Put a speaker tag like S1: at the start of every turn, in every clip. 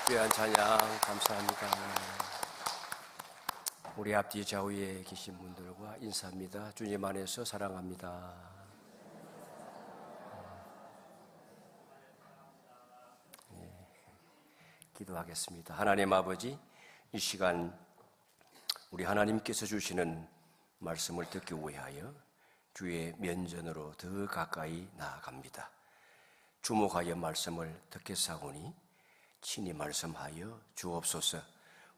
S1: 귀한 찬양 감사합니다. 우리 앞뒤 좌우에 계신 분들과 인사합니다. 주님 안에서 사랑합니다. 기도하겠습니다. 하나님 아버지, 이 시간 우리 하나님께서 주시는 말씀을 듣기 위하여 주의 면전으로 더 가까이 나아갑니다. 주목하여 말씀을 듣겠사오니 친히 말씀하여 주옵소서.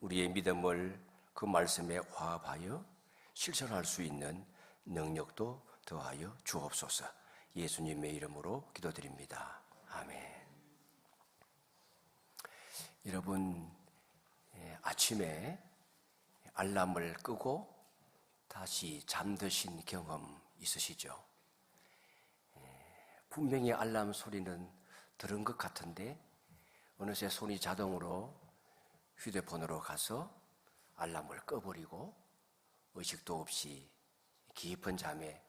S1: 우리의 믿음을 그 말씀에 화합하여 실천할 수 있는 능력도 더하여 주옵소서. 예수님의 이름으로 기도드립니다. 아멘. 여러분, 아침에 알람을 끄고 다시 잠드신 경험 있으시죠? 분명히 알람 소리는 들은 것 같은데 어느새 손이 자동으로 휴대폰으로 가서 알람을 꺼버리고 의식도 없이 깊은 잠에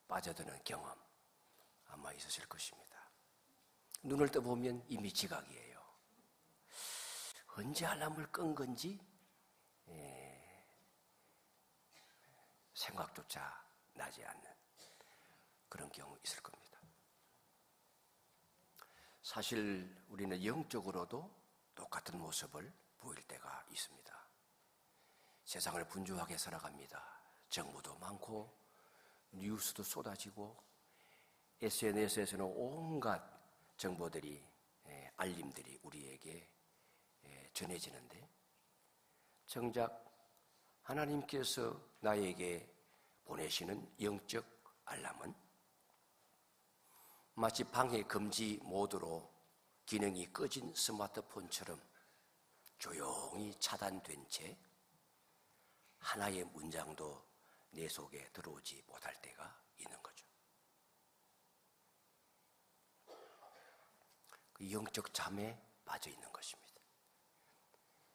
S1: 빠져드는 경험 아마 있으실 것입니다. 눈을 떠보면 이미 지각이에요. 언제 알람을 끈 건지 생각조차 나지 않는 그런 경우 있을 겁니다. 사실 우리는 영적으로도 똑같은 모습을 보일 때가 있습니다. 세상을 분주하게 살아갑니다. 정보도 많고 뉴스도 쏟아지고 SNS에서는 온갖 정보들이 알림들이 우리에게 전해지는데 정작 하나님께서 나에게 보내시는 영적 알람은 마치 방해 금지 모드로 기능이 꺼진 스마트폰처럼 조용히 차단된 채 하나의 문장도 내 속에 들어오지 못할 때가 있는 거죠. 그 영적 잠에 빠져 있는 것입니다.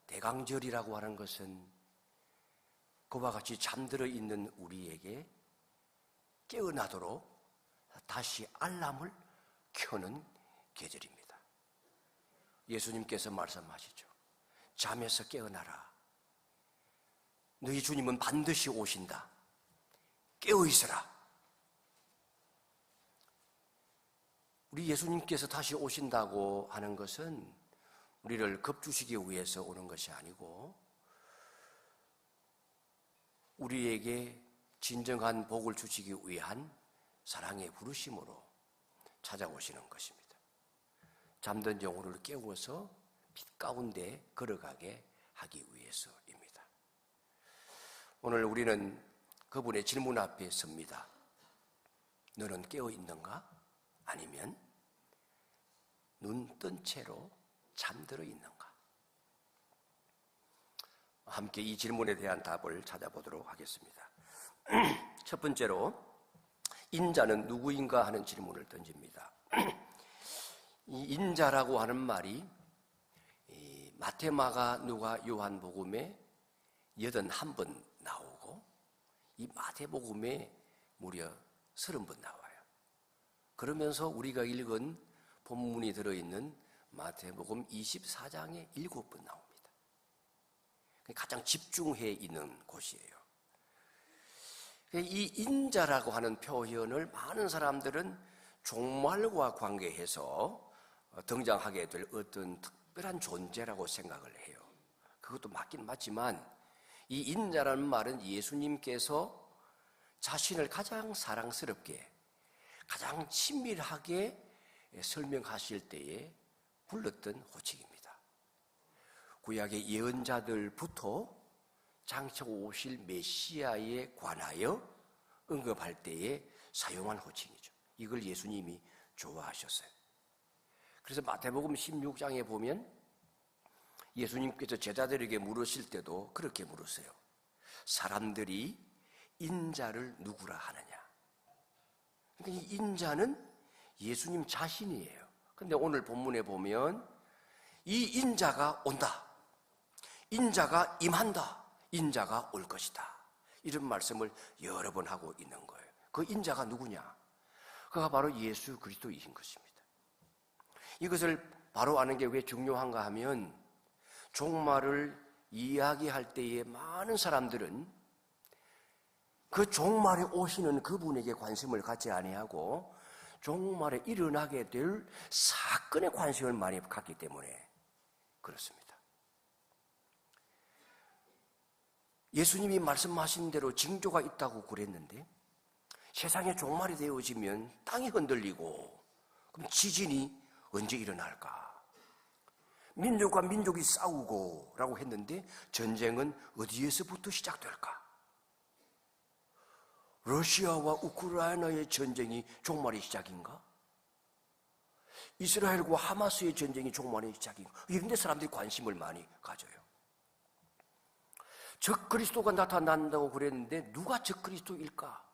S1: 대강절이라고 하는 것은 그와 같이 잠들어 있는 우리에게 깨어나도록 다시 알람을 켜는 계절입니다. 예수님께서 말씀하시죠. 잠에서 깨어나라. 너희 주님은 반드시 오신다. 깨어 있으라. 우리 예수님께서 다시 오신다고 하는 것은 우리를 겁주시기 위해서 오는 것이 아니고 우리에게 진정한 복을 주시기 위한 사랑의 부르심으로 찾아오시는 것입니다. 잠든 영혼을 깨워서 빛 가운데 걸어가게 하기 위해서입니다. 오늘 우리는 그분의 질문 앞에 섭니다. 너는 깨어 있는가? 아니면 눈 뜬 채로 잠들어 있는가? 함께 이 질문에 대한 답을 찾아보도록 하겠습니다. 첫 번째로 인자는 누구인가 하는 질문을 던집니다. 이 인자라고 하는 말이 마태, 마가, 누가, 요한복음에 81번 나오고 이 마태복음에 무려 30번 나와요. 그러면서 우리가 읽은 본문이 들어있는 마태복음 24장에 7번 나옵니다. 가장 집중해 있는 곳이에요. 이 인자라고 하는 표현을 많은 사람들은 종말과 관계해서 등장하게 될 어떤 특별한 존재라고 생각을 해요. 그것도 맞긴 맞지만 이 인자라는 말은 예수님께서 자신을 가장 사랑스럽게 가장 친밀하게 설명하실 때에 불렀던 호칭입니다. 구약의 예언자들부터 장차 오실 메시아에 관하여 언급할 때에 사용한 호칭이죠. 이걸 예수님이 좋아하셨어요. 그래서 마태복음 16장에 보면 예수님께서 제자들에게 물으실 때도 그렇게 물으세요. 사람들이 인자를 누구라 하느냐? 그러니까 이 인자는 예수님 자신이에요. 그런데 오늘 본문에 보면 이 인자가 온다. 인자가 임한다. 인자가 올 것이다. 이런 말씀을 여러 번 하고 있는 거예요. 그 인자가 누구냐? 그가 바로 예수 그리스도이신 것입니다. 이것을 바로 아는 게 왜 중요한가 하면 종말을 이야기할 때에 많은 사람들은 그 종말에 오시는 그분에게 관심을 갖지 아니하고 종말에 일어나게 될 사건에 관심을 많이 갖기 때문에 그렇습니다. 예수님이 말씀하신 대로 징조가 있다고 그랬는데 세상에 종말이 되어지면 땅이 흔들리고 그럼 지진이 언제 일어날까? 민족과 민족이 싸우고 라고 했는데 전쟁은 어디에서부터 시작될까? 러시아와 우크라이나의 전쟁이 종말의 시작인가? 이스라엘과 하마스의 전쟁이 종말의 시작인가? 이런 데 사람들이 관심을 많이 가져요. 적그리스도가 나타난다고 그랬는데 누가 적그리스도일까?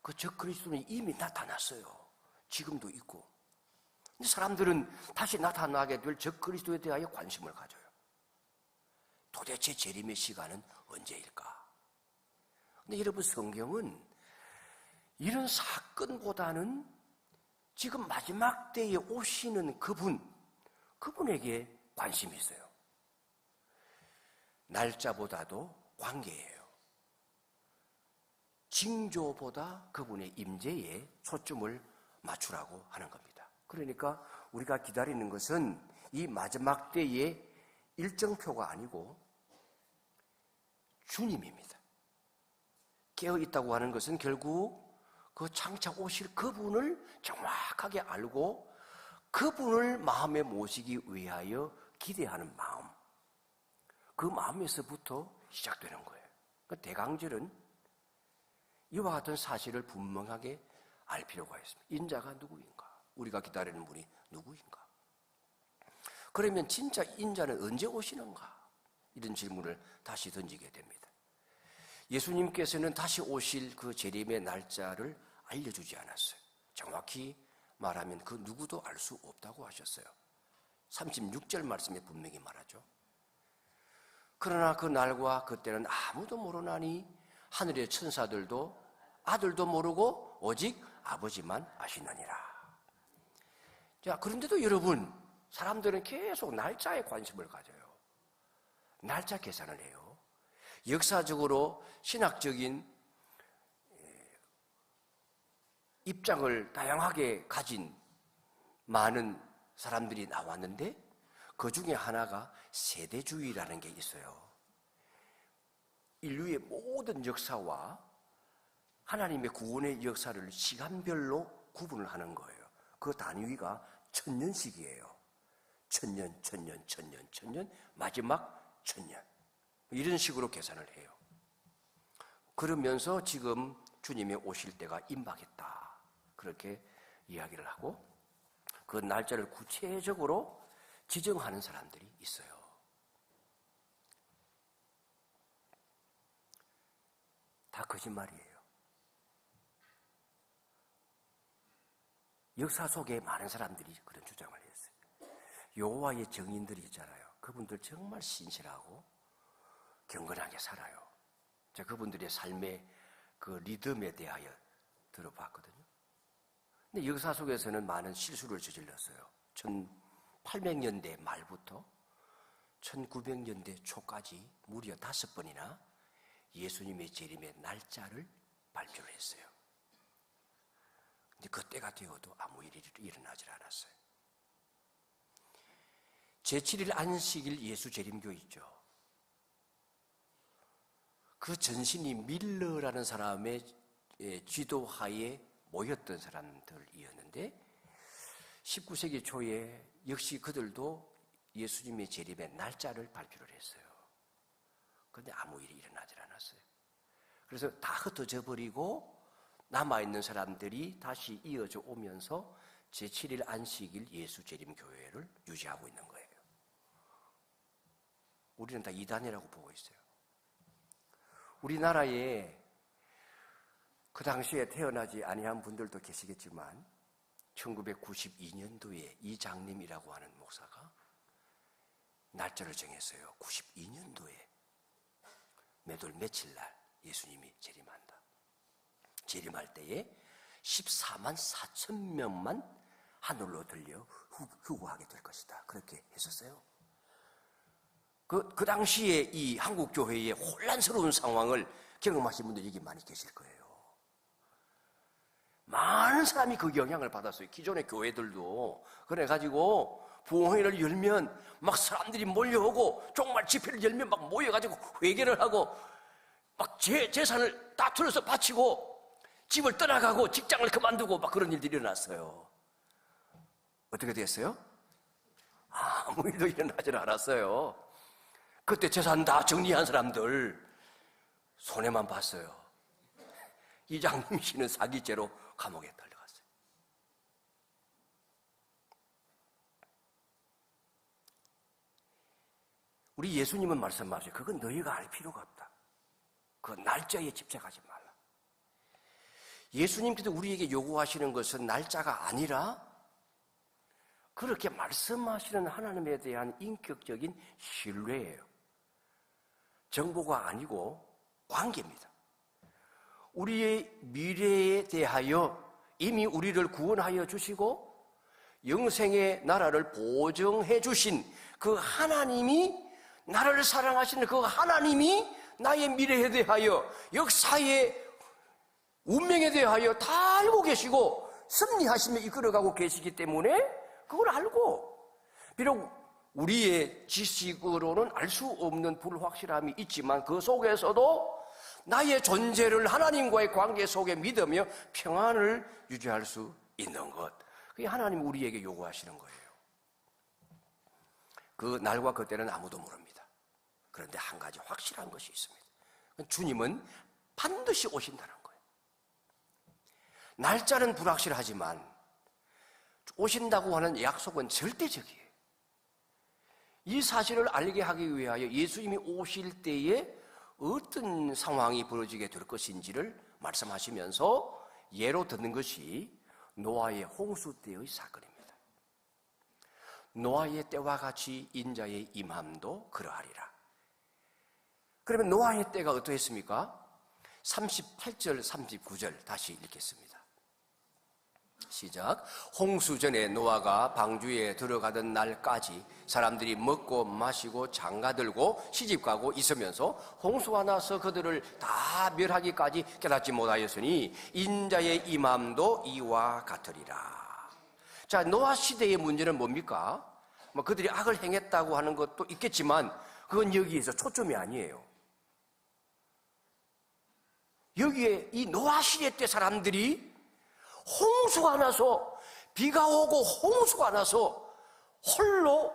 S1: 그 적그리스도는 이미 나타났어요. 지금도 있고. 근데 사람들은 다시 나타나게 될 적그리스도에 대하여 관심을 가져요. 도대체 재림의 시간은 언제일까? 근데 여러분, 성경은 이런 사건보다는 지금 마지막 때에 오시는 그분에게 관심이 있어요. 날짜보다도 관계예요. 징조보다 그분의 임재에 초점을 맞추라고 하는 겁니다. 그러니까 우리가 기다리는 것은 이 마지막 때의 일정표가 아니고 주님입니다. 깨어있다고 하는 것은 결국 그 장차 오실 그분을 정확하게 알고 그분을 마음에 모시기 위하여 기대하는 마음, 그 마음에서부터 시작되는 거예요. 그 대강절은 이와 같은 사실을 분명하게 알 필요가 있습니다. 인자가 누구인가? 우리가 기다리는 분이 누구인가? 그러면 진짜 인자는 언제 오시는가? 이런 질문을 다시 던지게 됩니다. 예수님께서는 다시 오실 그 재림의 날짜를 알려주지 않았어요. 정확히 말하면 그 누구도 알 수 없다고 하셨어요. 36절 말씀에 분명히 말하죠. 그러나 그 날과 그때는 아무도 모르나니 하늘의 천사들도 아들도 모르고 오직 아버지만 아시느니라. 자, 그런데도 여러분, 사람들은 계속 날짜에 관심을 가져요. 날짜 계산을 해요. 역사적으로 신학적인 입장을 다양하게 가진 많은 사람들이 나왔는데 그 중에 하나가 세대주의라는 게 있어요. 인류의 모든 역사와 하나님의 구원의 역사를 시간별로 구분을 하는 거예요. 그 단위가 천년식이에요. 천년, 천년, 천년, 천년, 마지막 천년. 이런 식으로 계산을 해요. 그러면서 지금 주님이 오실 때가 임박했다. 그렇게 이야기를 하고 그 날짜를 구체적으로 지정하는 사람들이 있어요. 다 거짓말이에요. 역사 속에 많은 사람들이 그런 주장을 했어요. 여호와의 증인들이 있잖아요. 그분들 정말 신실하고 경건하게 살아요. 제가 그분들의 삶의 그 리듬에 대하여 들어봤거든요. 근데 역사 속에서는 많은 실수를 저질렀어요. 1800년대 말부터 1900년대 초까지 무려 5번이나 예수님의 재림의 날짜를 발표를 했어요. 근데 그때가 되어도 아무 일이 일어나질 않았어요. 제7일 안식일 예수 재림교 있죠. 그 전신이 밀러라는 사람의 지도하에 모였던 사람들이었는데 19세기 초에 역시 그들도 예수님의 재림의 날짜를 발표를 했어요. 그런데 아무 일이 일어나질 않았어요. 그래서 다 흩어져 버리고 남아있는 사람들이 다시 이어져 오면서 제7일 안식일 예수 재림 교회를 유지하고 있는 거예요. 우리는 다 이단이라고 보고 있어요. 우리나라에 그 당시에 태어나지 아니한 분들도 계시겠지만 1992년도에 이장님이라고 하는 목사가 날짜를 정했어요. 92년도에 몇월 며칠 날 예수님이 재림한다. 재림할 때에 14만 4천 명만 하늘로 들려 휴거하게 될 것이다. 그렇게 했었어요. 그 당시에 이 한국 교회의 혼란스러운 상황을 경험하신 분들이 여기 많이 계실 거예요. 많은 사람이 그 영향을 받았어요. 기존의 교회들도. 그래가지고 부흥회를 열면 막 사람들이 몰려오고, 정말 집회를 열면 막 모여가지고 회개를 하고, 막 재산을 다 틀어서 바치고, 집을 떠나가고, 직장을 그만두고 막 그런 일들이 일어났어요. 어떻게 됐어요? 아무 일도 일어나질 않았어요. 그때 재산 다 정리한 사람들 손해만 봤어요. 이장님 씨는 사기죄로 감옥에 달려갔어요. 우리 예수님은 말씀하세요. 그건 너희가 알 필요가 없다. 그 날짜에 집착하지 말라. 예수님께서 우리에게 요구하시는 것은 날짜가 아니라 그렇게 말씀하시는 하나님에 대한 인격적인 신뢰예요. 정보가 아니고 관계입니다. 우리의 미래에 대하여 이미 우리를 구원하여 주시고 영생의 나라를 보증해 주신 그 하나님이, 나를 사랑하시는 그 하나님이 나의 미래에 대하여, 역사의 운명에 대하여 다 알고 계시고 섭리하시며 이끌어가고 계시기 때문에 그걸 알고, 비록 우리의 지식으로는 알 수 없는 불확실함이 있지만 그 속에서도 나의 존재를 하나님과의 관계 속에 믿으며 평안을 유지할 수 있는 것, 그게 하나님이 우리에게 요구하시는 거예요. 그 날과 그 때는 아무도 모릅니다. 그런데 한 가지 확실한 것이 있습니다. 주님은 반드시 오신다는 거예요. 날짜는 불확실하지만 오신다고 하는 약속은 절대적이에요. 이 사실을 알게 하기 위하여 예수님이 오실 때에 어떤 상황이 벌어지게 될 것인지를 말씀하시면서 예로 듣는 것이 노아의 홍수 때의 사건입니다. 노아의 때와 같이 인자의 임함도 그러하리라. 그러면 노아의 때가 어떠했습니까? 38절 39절 다시 읽겠습니다. 시작. 홍수 전에 노아가 방주에 들어가던 날까지 사람들이 먹고 마시고 장가들고 시집가고 있으면서 홍수가 나서 그들을 다 멸하기까지 깨닫지 못하였으니 인자의 임함도 이와 같으리라. 자, 노아 시대의 문제는 뭡니까? 뭐 그들이 악을 행했다고 하는 것도 있겠지만 그건 여기에서 초점이 아니에요. 여기에 이 노아 시대 때 사람들이 홍수가 나서, 비가 오고 홍수가 나서 홀로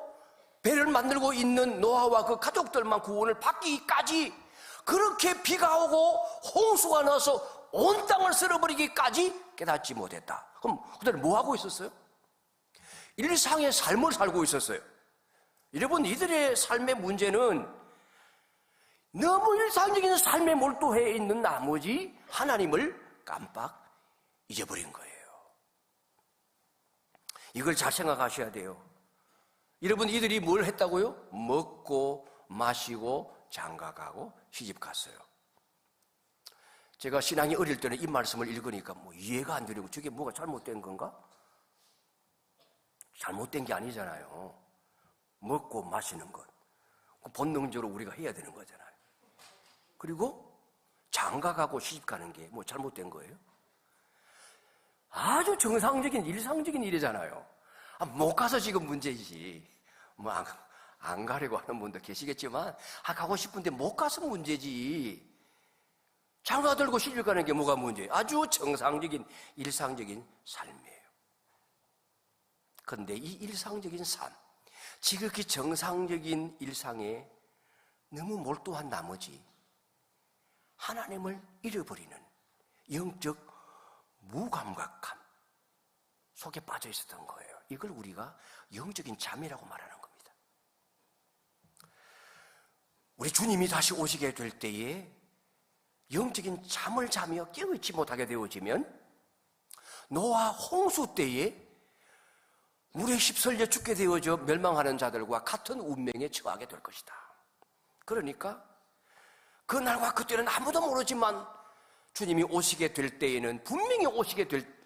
S1: 배를 만들고 있는 노아와 그 가족들만 구원을 받기까지, 그렇게 비가 오고 홍수가 나서 온 땅을 쓸어버리기까지 깨닫지 못했다. 그럼 그들은 뭐 하고 있었어요? 일상의 삶을 살고 있었어요. 여러분, 이들의 삶의 문제는 너무 일상적인 삶에 몰두해 있는 나머지 하나님을 깜빡 잊어버린 거예요. 이걸 잘 생각하셔야 돼요. 여러분, 이들이 뭘 했다고요? 먹고 마시고 장가가고 시집갔어요. 제가 신앙이 어릴 때는 이 말씀을 읽으니까 뭐 이해가 안 되려고, 저게 뭐가 잘못된 건가? 잘못된 게 아니잖아요. 먹고 마시는 것, 본능적으로 우리가 해야 되는 거잖아요. 그리고 장가가고 시집가는 게 뭐 잘못된 거예요? 아주 정상적인 일상적인 일이잖아요. 못 가서 지금 문제이지. 뭐 안 가려고 하는 분도 계시겠지만 가고 싶은데 못 가서 문제지. 장가 들고 시집 가는 게 뭐가 문제예요? 아주 정상적인 일상적인 삶이에요. 그런데 이 일상적인 삶, 지극히 정상적인 일상에 너무 몰두한 나머지 하나님을 잃어버리는 영적 무감각함 속에 빠져 있었던 거예요. 이걸 우리가 영적인 잠이라고 말하는 겁니다. 우리 주님이 다시 오시게 될 때에 영적인 잠을 자며 깨어있지 못하게 되어지면 노아 홍수 때에 물에 휩쓸려 죽게 되어져 멸망하는 자들과 같은 운명에 처하게 될 것이다. 그러니까 그 날과 그때는 아무도 모르지만 주님이 오시게 될 때에는, 분명히 오시게 될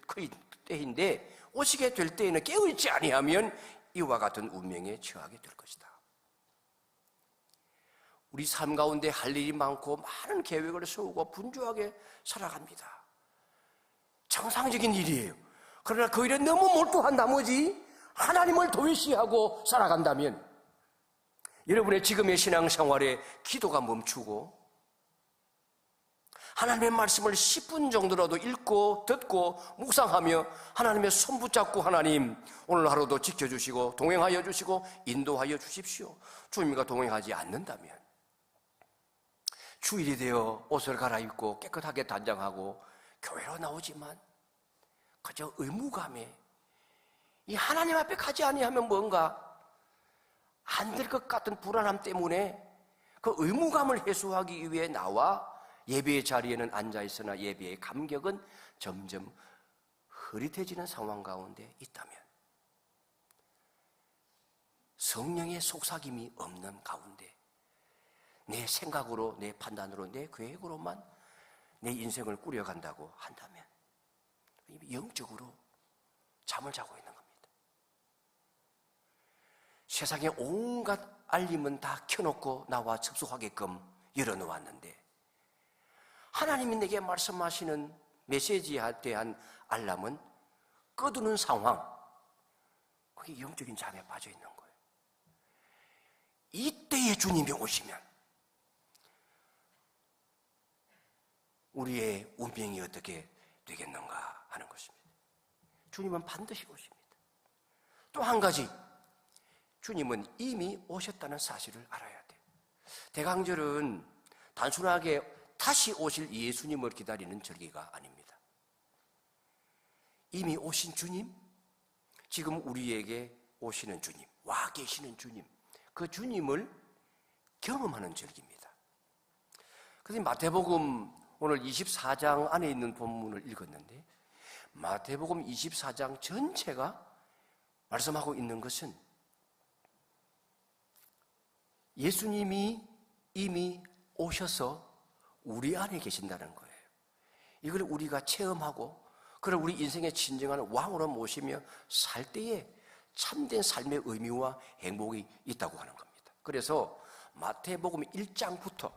S1: 때인데 오시게 될 때에는 깨어있지 아니하면 이와 같은 운명에 처하게 될 것이다. 우리 삶 가운데 할 일이 많고 많은 계획을 세우고 분주하게 살아갑니다. 정상적인 일이에요. 그러나 그 일에 너무 몰두한 나머지 하나님을 도외시하고 살아간다면 여러분의 지금의 신앙생활에 기도가 멈추고 하나님의 말씀을 10분 정도라도 읽고 듣고 묵상하며 하나님의 손 붙잡고 하나님 오늘 하루도 지켜주시고 동행하여 주시고 인도하여 주십시오. 주님과 동행하지 않는다면 주일이 되어 옷을 갈아입고 깨끗하게 단장하고 교회로 나오지만 그저 의무감에 이 하나님 앞에 가지 아니하면 뭔가 안 될 것 같은 불안함 때문에 그 의무감을 해소하기 위해 나와 예배의 자리에는 앉아있으나 예배의 감격은 점점 흐릿해지는 상황 가운데 있다면 성령의 속삭임이 없는 가운데 내 생각으로, 내 판단으로, 내 계획으로만 내 인생을 꾸려간다고 한다면 영적으로 잠을 자고 있는 겁니다. 세상에 온갖 알림은 다 켜놓고 나와 접속하게끔 열어놓았는데 하나님이 내게 말씀하시는 메시지에 대한 알람은 꺼두는 상황, 그게 영적인 잠에 빠져 있는 거예요. 이때에 주님이 오시면 우리의 운명이 어떻게 되겠는가 하는 것입니다. 주님은 반드시 오십니다. 또 한 가지, 주님은 이미 오셨다는 사실을 알아야 돼요. 대강절은 단순하게 다시 오실 예수님을 기다리는 절기가 아닙니다. 이미 오신 주님, 지금 우리에게 오시는 주님, 와 계시는 주님, 그 주님을 경험하는 절기입니다. 그래서 마태복음 오늘 24장 안에 있는 본문을 읽었는데 마태복음 24장 전체가 말씀하고 있는 것은 예수님이 이미 오셔서 우리 안에 계신다는 거예요. 이걸 우리가 체험하고 그걸 우리 인생의 진정한 왕으로 모시며 살 때에 참된 삶의 의미와 행복이 있다고 하는 겁니다. 그래서 마태복음 1장부터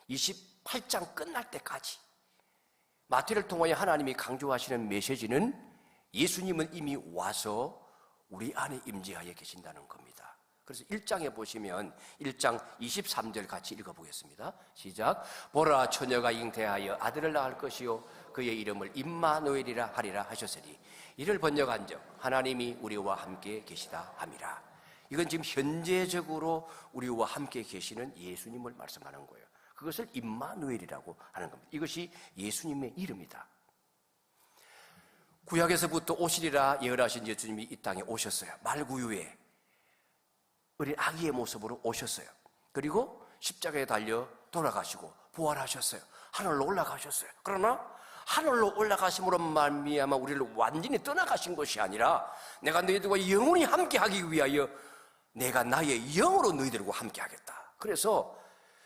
S1: 28장 끝날 때까지 마태를 통하여 하나님이 강조하시는 메시지는 예수님은 이미 와서 우리 안에 임재하여 계신다는 겁니다. 그래서 1장에 보시면 1장 23절 같이 읽어보겠습니다. 시작. 보라, 처녀가 잉태하여 아들을 낳을 것이요 그의 이름을 임마누엘이라 하리라 하셨으니 이를 번역한즉 하나님이 우리와 함께 계시다 함이라. 이건 지금 현재적으로 우리와 함께 계시는 예수님을 말씀하는 거예요. 그것을 임마누엘이라고 하는 겁니다. 이것이 예수님의 이름이다. 구약에서부터 오시리라 예언하신 예수님이 이 땅에 오셨어요. 말구유에 어린 아기의 모습으로 오셨어요. 그리고 십자가에 달려 돌아가시고 부활하셨어요. 하늘로 올라가셨어요. 그러나 하늘로 올라가심으로 말미암아 우리를 완전히 떠나가신 것이 아니라 내가 너희들과 영원히 함께하기 위하여 내가 나의 영으로 너희들과 함께하겠다. 그래서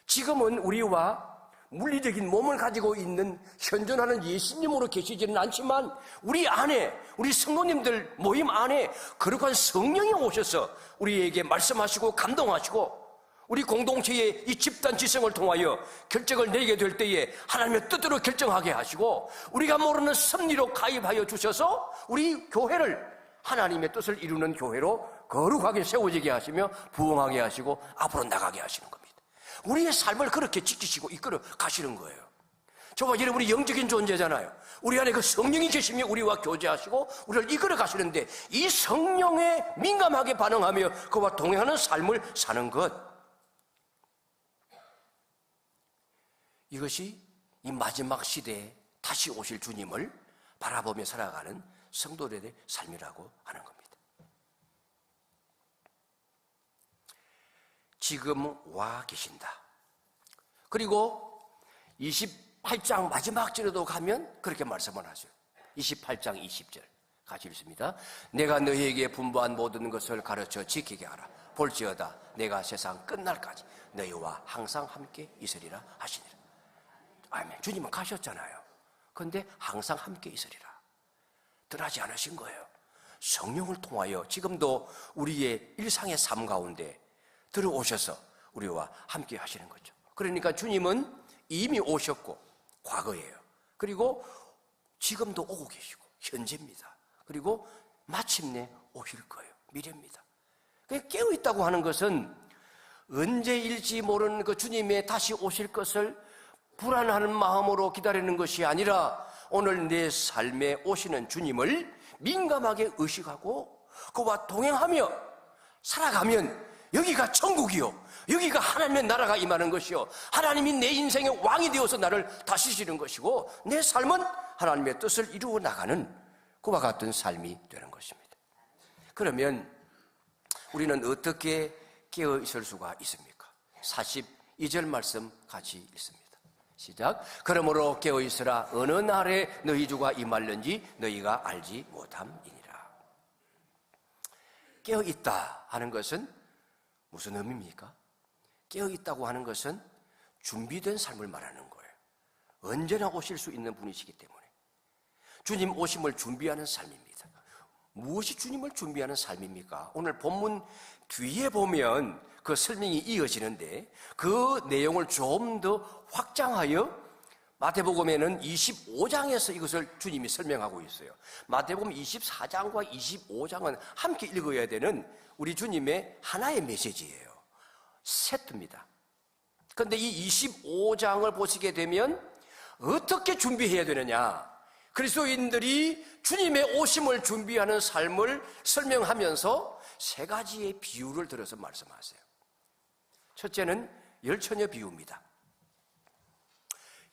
S1: 지금은 우리와 물리적인 몸을 가지고 있는 현존하는 예수님으로 계시지는 않지만 우리 안에, 우리 성도님들 모임 안에 거룩한 성령이 오셔서 우리에게 말씀하시고 감동하시고 우리 공동체의 이 집단 지성을 통하여 결정을 내게 될 때에 하나님의 뜻대로 결정하게 하시고 우리가 모르는 섭리로 가입하여 주셔서 우리 교회를 하나님의 뜻을 이루는 교회로 거룩하게 세워지게 하시며 부흥하게 하시고 앞으로 나가게 하시는 겁니다. 우리의 삶을 그렇게 지키시고 이끌어 가시는 거예요. 저와 여러분이 영적인 존재잖아요. 우리 안에 그 성령이 계시며 우리와 교제하시고 우리를 이끌어 가시는데 이 성령에 민감하게 반응하며 그와 동행하는 삶을 사는 것, 이것이 이 마지막 시대에 다시 오실 주님을 바라보며 살아가는 성도들의 삶이라고 하는 겁니다. 지금 와 계신다. 그리고 28장 마지막 절에도 가면 그렇게 말씀을 하죠. 28장 20절 같이 읽습니다. 내가 너희에게 분부한 모든 것을 가르쳐 지키게 하라. 볼지어다 내가 세상 끝날까지 너희와 항상 함께 있으리라 하시니라. 아멘. 주님은 가셨잖아요. 그런데 항상 함께 있으리라. 떠나지 않으신 거예요. 성령을 통하여 지금도 우리의 일상의 삶 가운데 들어오셔서 우리와 함께 하시는 거죠. 그러니까 주님은 이미 오셨고 과거예요. 그리고 지금도 오고 계시고 현재입니다. 그리고 마침내 오실 거예요. 미래입니다. 깨어있다고 하는 것은 언제일지 모르는 그 주님의 다시 오실 것을 불안한 마음으로 기다리는 것이 아니라 오늘 내 삶에 오시는 주님을 민감하게 의식하고 그와 동행하며 살아가면 여기가 천국이요, 여기가 하나님의 나라가 임하는 것이요, 하나님이 내 인생의 왕이 되어서 나를 다스리시는 것이고 내 삶은 하나님의 뜻을 이루어 나가는 그와 같은 삶이 되는 것입니다. 그러면 우리는 어떻게 깨어 있을 수가 있습니까? 42절 말씀 같이 읽습니다. 시작. 그러므로 깨어 있으라. 어느 날에 너희 주가 임할는지 너희가 알지 못함이니라. 깨어 있다 하는 것은 무슨 의미입니까? 깨어 있다고 하는 것은 준비된 삶을 말하는 거예요. 언제나 오실 수 있는 분이시기 때문에 주님 오심을 준비하는 삶입니다. 무엇이 주님을 준비하는 삶입니까? 오늘 본문 뒤에 보면 그 설명이 이어지는데 그 내용을 좀 더 확장하여 마태복음에는 25장에서 이것을 주님이 설명하고 있어요. 마태복음 24장과 25장은 함께 읽어야 되는 우리 주님의 하나의 메시지예요. 세트입니다. 그런데 이 25장을 보시게 되면 어떻게 준비해야 되느냐, 그리스도인들이 주님의 오심을 준비하는 삶을 설명하면서 세 가지의 비유를 들어서 말씀하세요. 첫째는 열처녀 비유입니다.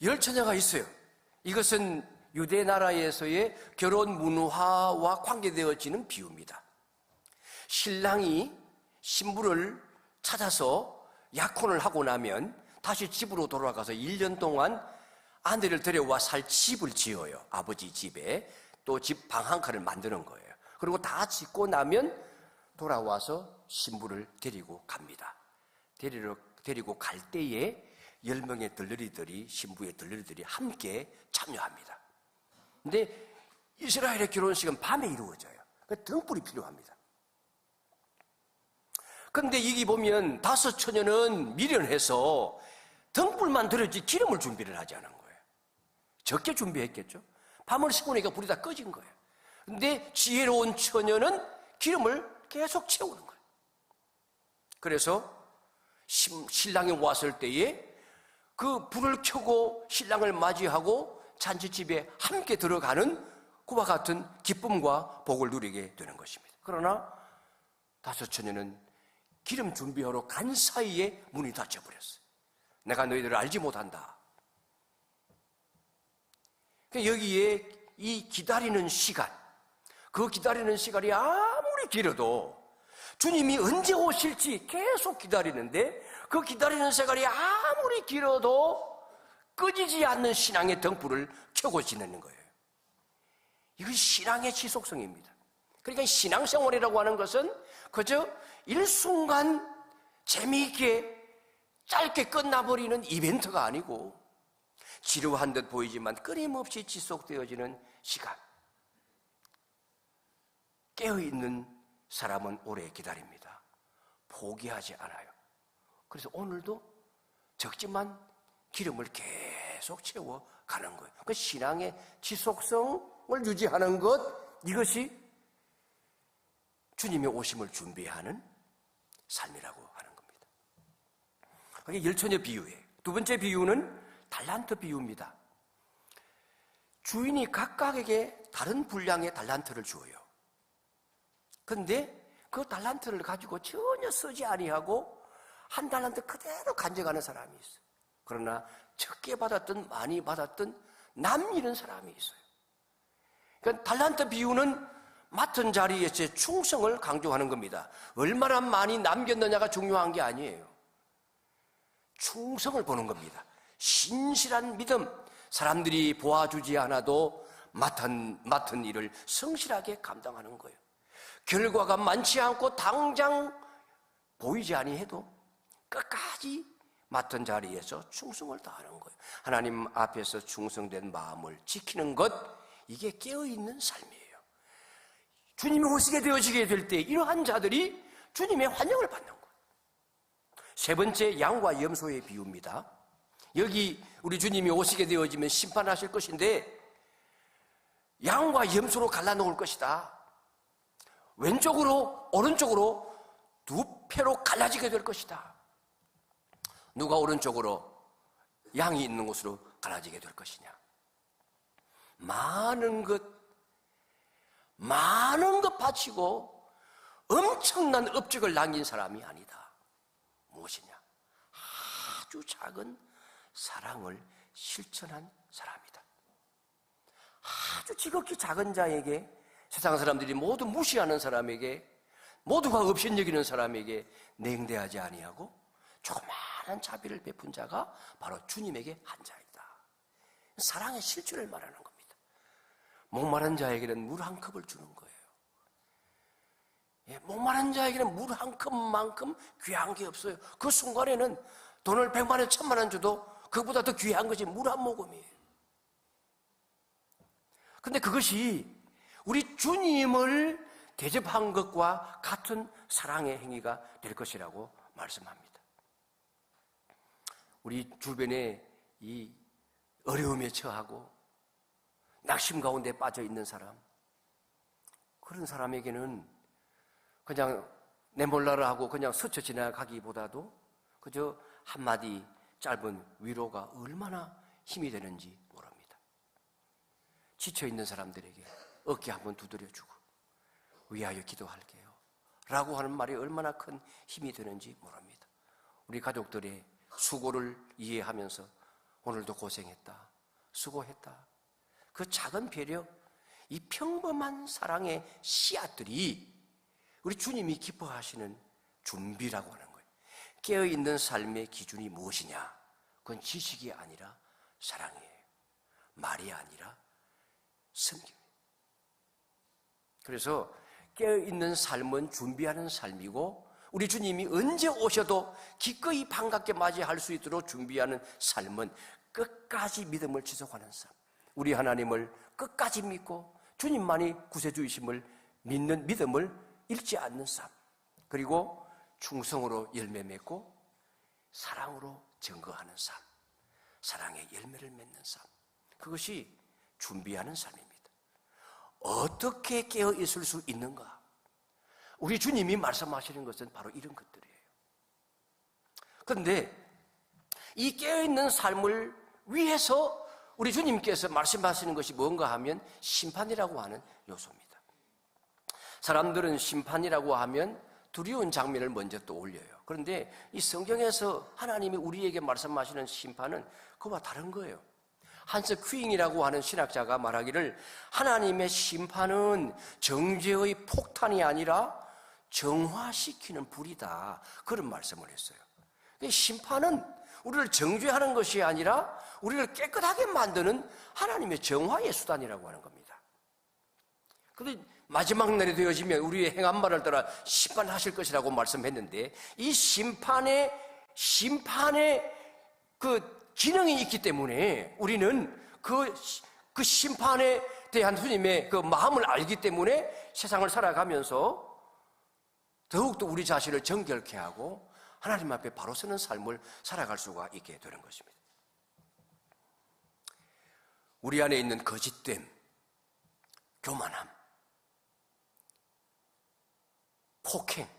S1: 열처녀가 있어요. 이것은 유대 나라에서의 결혼 문화와 관계되어지는 비유입니다. 신랑이 신부를 찾아서 약혼을 하고 나면 다시 집으로 돌아가서 1년 동안 아내를 데려와 살 집을 지어요. 아버지 집에 또 집 방 한 칸을 만드는 거예요. 그리고 다 짓고 나면 돌아와서 신부를 데리고 갑니다. 데리고 갈 때에 10명의 들러리들이, 신부의 들러리들이 함께 참여합니다. 근데 이스라엘의 결혼식은 밤에 이루어져요. 등불이 필요합니다. 그런데 여기 보면 5 처녀는 미련해서 등불만 들었지 기름을 준비를 하지 않은 거예요. 적게 준비했겠죠. 밤을 새고 나니까 불이 다 꺼진 거예요. 근데 지혜로운 처녀는 기름을 계속 채우는 거예요. 그래서 신랑이 왔을 때에 그 불을 켜고 신랑을 맞이하고 잔치집에 함께 들어가는 그와 같은 기쁨과 복을 누리게 되는 것입니다. 그러나 5 처녀는 기름 준비하러 간 사이에 문이 닫혀버렸어요. 내가 너희들을 알지 못한다. 여기에 이 기다리는 시간, 그 기다리는 시간이 아무리 길어도 주님이 언제 오실지 계속 기다리는데 그 기다리는 시간이 아무리 길어도 꺼지지 않는 신앙의 등불을 켜고 지내는 거예요. 이건 신앙의 지속성입니다. 그러니까 신앙생활이라고 하는 것은 그저 일순간 재미있게 짧게 끝나버리는 이벤트가 아니고 지루한 듯 보이지만 끊임없이 지속되어지는 시간. 깨어있는 사람은 오래 기다립니다. 포기하지 않아요. 그래서 오늘도 적지만 기름을 계속 채워가는 거예요. 그 신앙의 지속성을 유지하는 것, 이것이 주님의 오심을 준비하는 삶이라고 하는 겁니다. 그게 열처녀 비유예요. 두 번째 비유는 달란트 비유입니다. 주인이 각각에게 다른 분량의 달란트를 주어요. 그런데 그 달란트를 가지고 전혀 쓰지 아니하고 한 달란트 그대로 간직하는 사람이 있어요. 그러나 적게 받았든 많이 받았든 남기는 사람이 있어요. 그러니까 달란트 비유는 맡은 자리에서의 충성을 강조하는 겁니다. 얼마나 많이 남겼느냐가 중요한 게 아니에요. 충성을 보는 겁니다. 신실한 믿음, 사람들이 보아주지 않아도 맡은 일을 성실하게 감당하는 거예요. 결과가 많지 않고 당장 보이지 아니해도 끝까지 맡은 자리에서 충성을 다하는 거예요. 하나님 앞에서 충성된 마음을 지키는 것, 이게 깨어있는 삶이에요. 주님이 오시게 되어지게 될 때 이러한 자들이 주님의 환영을 받는 거예요. 세 번째, 양과 염소의 비유입니다. 여기 우리 주님이 오시게 되어지면 심판하실 것인데 양과 염소로 갈라놓을 것이다. 왼쪽으로 오른쪽으로 두 패로 갈라지게 될 것이다. 누가 오른쪽으로 양이 있는 곳으로 갈라지게 될 것이냐? 많은 것 바치고 엄청난 업적을 남긴 사람이 아니다. 무엇이냐? 아주 작은 사랑을 실천한 사람이다. 아주 지극히 작은 자에게, 세상 사람들이 모두 무시하는 사람에게, 모두가 업신여기는 사람에게 냉대하지 아니하고 조그마한 자비를 베푼 자가 바로 주님에게 한 자이다. 사랑의 실체를 말하는 겁니다. 목마른 자에게는 물 한 컵을 주는 거예요. 목마른 자에게는 물 한 컵만큼 귀한 게 없어요. 그 순간에는 돈을 100만 원, 1000만 원 줘도 그보다 더 귀한 것이 물 한 모금이에요. 근데 그것이 우리 주님을 대접한 것과 같은 사랑의 행위가 될 것이라고 말씀합니다. 우리 주변에 이 어려움에 처하고 낙심 가운데 빠져 있는 사람, 그런 사람에게는 그냥 내몰라라 하고 그냥 스쳐 지나가기보다도 그저 한마디 짧은 위로가 얼마나 힘이 되는지 모릅니다. 지쳐있는 사람들에게 어깨 한번 두드려주고 위하여 기도할게요 라고 하는 말이 얼마나 큰 힘이 되는지 모릅니다. 우리 가족들의 수고를 이해하면서 오늘도 고생했다, 수고했다, 그 작은 배려, 이 평범한 사랑의 씨앗들이 우리 주님이 기뻐하시는 준비라고 하는 거예요. 깨어있는 삶의 기준이 무엇이냐? 그건 지식이 아니라 사랑이에요. 말이 아니라 섬김이에요. 그래서 깨어있는 삶은 준비하는 삶이고, 우리 주님이 언제 오셔도 기꺼이 반갑게 맞이할 수 있도록 준비하는 삶은 끝까지 믿음을 지속하는 삶, 우리 하나님을 끝까지 믿고 주님만이 구세주이심을 믿는 믿음을 잃지 않는 삶, 그리고 충성으로 열매 맺고 사랑으로 증거하는 삶, 사랑의 열매를 맺는 삶, 그것이 준비하는 삶입니다. 어떻게 깨어 있을 수 있는가? 우리 주님이 말씀하시는 것은 바로 이런 것들이에요. 그런데 이 깨어있는 삶을 위해서 우리 주님께서 말씀하시는 것이 뭔가 하면 심판이라고 하는 요소입니다. 사람들은 심판이라고 하면 두려운 장면을 먼저 떠올려요. 그런데 이 성경에서 하나님이 우리에게 말씀하시는 심판은 그와 다른 거예요. 한스 퀴잉이라고 하는 신학자가 말하기를 하나님의 심판은 정죄의 폭탄이 아니라 정화시키는 불이다, 그런 말씀을 했어요. 심판은 우리를 정죄하는 것이 아니라 우리를 깨끗하게 만드는 하나님의 정화의 수단이라고 하는 겁니다. 그런데 마지막 날이 되어지면 우리의 행한 바를 따라 심판하실 것이라고 말씀했는데, 이 심판의 그 기능이 있기 때문에 우리는 그 심판에 대한 주님의 그 마음을 알기 때문에 세상을 살아가면서 더욱더 우리 자신을 정결케 하고 하나님 앞에 바로 서는 삶을 살아갈 수가 있게 되는 것입니다. 우리 안에 있는 거짓됨, 교만함, 폭행,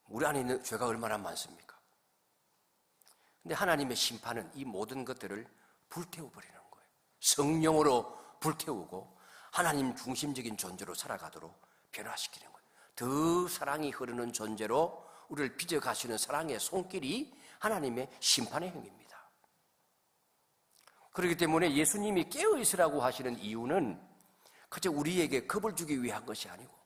S1: 우리 안에 있는 죄가 얼마나 많습니까? 근데 하나님의 심판은 이 모든 것들을 불태워버리는 거예요. 성령으로 불태우고 하나님 중심적인 존재로 살아가도록 변화시키는 거예요. 더 사랑이 흐르는 존재로 우리를 빚어가시는 사랑의 손길이 하나님의 심판의 행위입니다. 그렇기 때문에 예수님이 깨어있으라고 하시는 이유는 그저 우리에게 겁을 주기 위한 것이 아니고,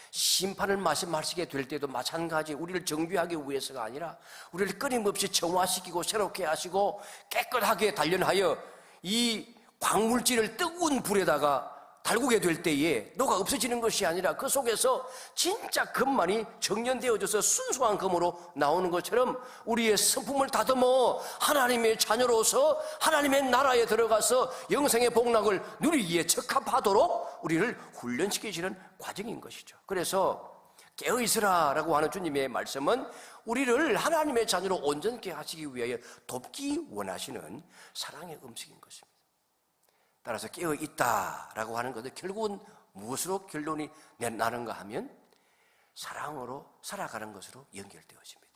S1: 심판을 말씀하시게 될 때도 마찬가지 우리를 정죄하기 위해서가 아니라 우리를 끊임없이 정화시키고 새롭게 하시고 깨끗하게 단련하여 이 광물질을 뜨거운 불에다가 달구게 될 때에 너가 없어지는 것이 아니라 그 속에서 진짜 금만이 정련되어져서 순수한 금으로 나오는 것처럼 우리의 성품을 다듬어 하나님의 자녀로서 하나님의 나라에 들어가서 영생의 복락을 누리기에 적합하도록 우리를 훈련시키시는 과정인 것이죠. 그래서 깨어있으라 라고 하는 주님의 말씀은 우리를 하나님의 자녀로 온전케 하시기 위하여 돕기 원하시는 사랑의 음식인 것입니다. 따라서 깨어있다라고 하는 것은 결국은 무엇으로 결론이 나는가 하면 사랑으로 살아가는 것으로 연결되어집니다.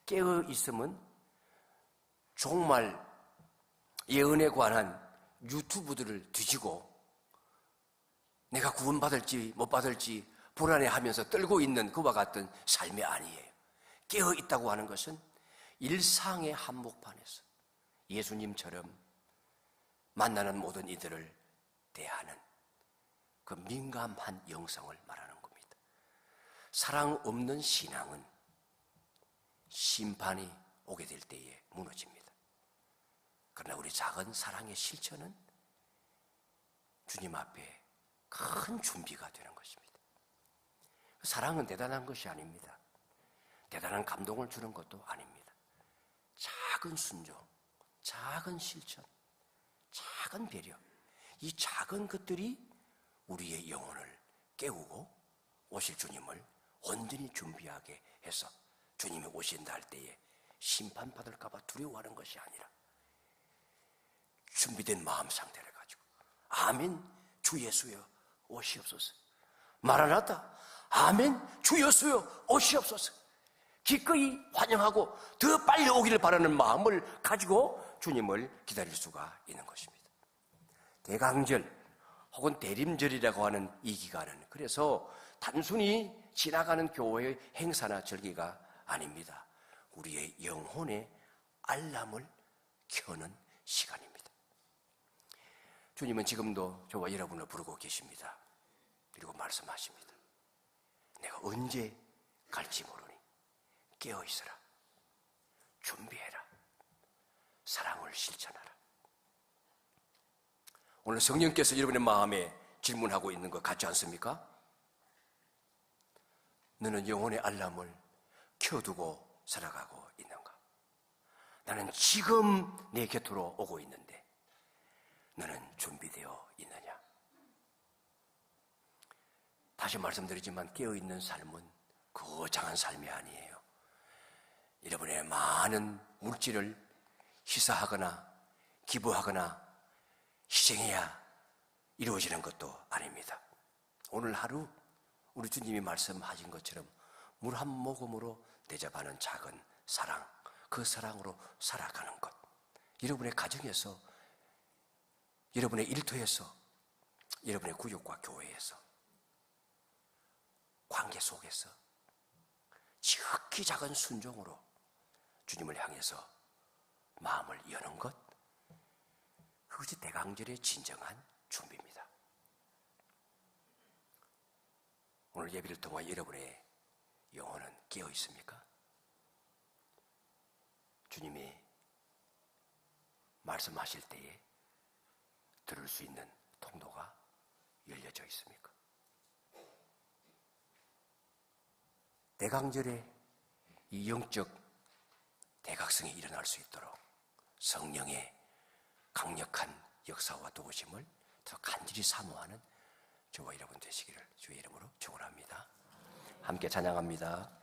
S1: 깨어있음은 정말 예언에 관한 유튜브들을 뒤지고 내가 구원받을지 못 받을지 불안해하면서 떨고 있는 그와 같은 삶이 아니에요. 깨어있다고 하는 것은 일상의 한복판에서 예수님처럼 만나는 모든 이들을 대하는 그 민감한 영성을 말하는 겁니다. 사랑 없는 신앙은 심판이 오게 될 때에 무너집니다. 그러나 우리 작은 사랑의 실천은 주님 앞에 큰 준비가 되는 것입니다. 사랑은 대단한 것이 아닙니다. 대단한 감동을 주는 것도 아닙니다. 작은 순종, 작은 실천, 작은 배려, 이 작은 것들이 우리의 영혼을 깨우고 오실 주님을 온전히 준비하게 해서 주님이 오신다 할 때에 심판받을까 봐 두려워하는 것이 아니라 준비된 마음 상태를 가지고 아멘 주 예수여 오시옵소서, 마라나타 아멘 주 예수여 오시옵소서, 기꺼이 환영하고 더 빨리 오기를 바라는 마음을 가지고 주님을 기다릴 수가 있는 것입니다. 대강절 혹은 대림절이라고 하는 이 기간은 그래서 단순히 지나가는 교회의 행사나 절기가 아닙니다. 우리의 영혼의 알람을 켜는 시간입니다. 주님은 지금도 저와 여러분을 부르고 계십니다. 그리고 말씀하십니다. 내가 언제 갈지 모르니 깨어있어라, 준비해라, 사랑을 실천하라. 오늘 성령께서 여러분의 마음에 질문하고 있는 것 같지 않습니까? 너는 영혼의 알람을 켜두고 살아가고 있는가? 나는 지금 내 곁으로 오고 있는데 너는 준비되어 있느냐? 다시 말씀드리지만 깨어있는 삶은 거창한 삶이 아니에요. 여러분의 많은 물질을 희사하거나 기부하거나 희생해야 이루어지는 것도 아닙니다. 오늘 하루 우리 주님이 말씀하신 것처럼 물 한 모금으로 대접하는 작은 사랑, 그 사랑으로 살아가는 것, 여러분의 가정에서, 여러분의 일터에서, 여러분의 구역과 교회에서, 관계 속에서 지극히 작은 순종으로 주님을 향해서 마음을 여는 것, 그것이 대강절의 진정한 준비입니다. 오늘 예배를 통해 여러분의 영혼은 깨어 있습니까? 주님이 말씀하실 때에 들을 수 있는 통로가 열려져 있습니까? 대강절에 이 영적 대각성이 일어날 수 있도록 성령의 강력한 역사와 도우심을 더 간절히 사모하는 저와 여러분 되시기를 주의 이름으로 축원합니다. 함께 찬양합니다.